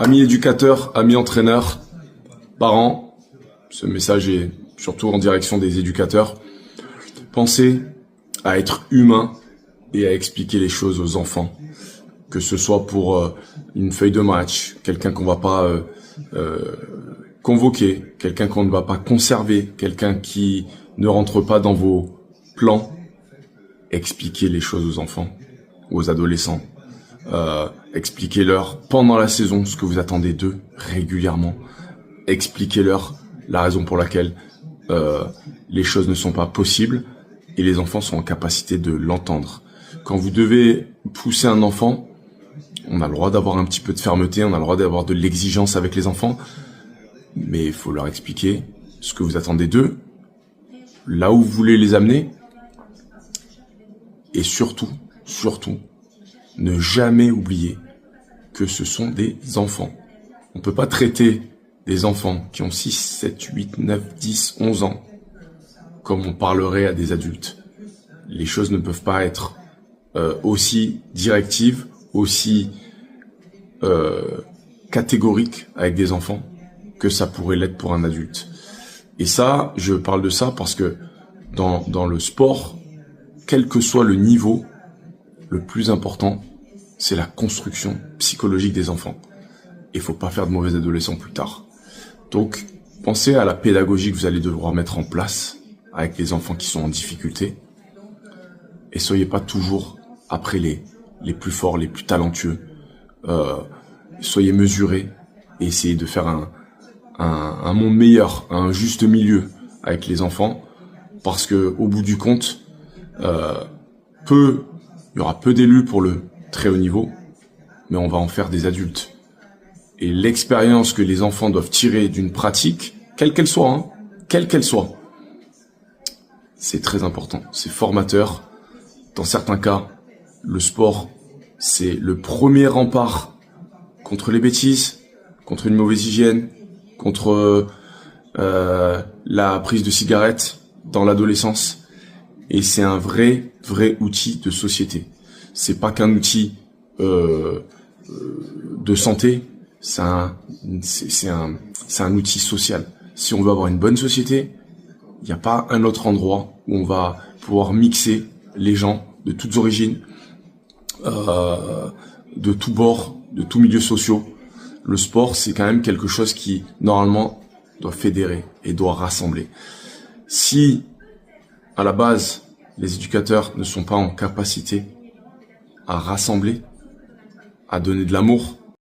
Amis éducateurs, amis entraîneurs, parents, ce message est surtout en direction des éducateurs. Pensez à être humain et à expliquer les choses aux enfants. Que ce soit pour une feuille de match, quelqu'un qu'on va pas convoquer, quelqu'un qu'on ne va pas conserver, quelqu'un qui ne rentre pas dans vos plans. Expliquez les choses aux enfants, aux adolescents. Expliquez-leur pendant la saison ce que vous attendez d'eux régulièrement. Expliquez-leur la raison pour laquelle les choses ne sont pas possibles et les enfants sont en capacité de l'entendre. Quand vous devez pousser un enfant, on a le droit d'avoir un petit peu de fermeté, on a le droit d'avoir de l'exigence avec les enfants, mais il faut leur expliquer ce que vous attendez d'eux, là où vous voulez les amener, et surtout, ne jamais oublier que ce sont des enfants. On ne peut pas traiter des enfants qui ont 6, 7, 8, 9, 10, 11 ans comme on parlerait à des adultes. Les choses ne peuvent pas être aussi directives, aussi catégoriques avec des enfants que ça pourrait l'être pour un adulte. Et ça, je parle de ça parce que dans le sport, quel que soit le niveau, le plus important, c'est la construction psychologique des enfants. Il faut pas faire de mauvais adolescents plus tard. Donc, pensez à la pédagogie que vous allez devoir mettre en place avec les enfants qui sont en difficulté. Et soyez pas toujours après les plus forts, les plus talentueux. Soyez mesurés et essayez de faire un monde meilleur, un juste milieu avec les enfants. Parce que au bout du compte, il y aura peu d'élus pour le très haut niveau, mais on va en faire des adultes. Et l'expérience que les enfants doivent tirer d'une pratique, quelle qu'elle soit, c'est très important, c'est formateur. Dans certains cas, le sport, c'est le premier rempart contre les bêtises, contre une mauvaise hygiène, contre la prise de cigarettes dans l'adolescence. Et c'est un vrai outil de société. C'est pas qu'un outil de santé, c'est un outil social. Si on veut avoir une bonne société, il n'y a pas un autre endroit où on va pouvoir mixer les gens de toutes origines, de tous bords, de tous milieux sociaux. Le sport, c'est quand même quelque chose qui, normalement, doit fédérer et doit rassembler. Si, à la base, les éducateurs ne sont pas en capacité à rassembler, à donner de l'amour,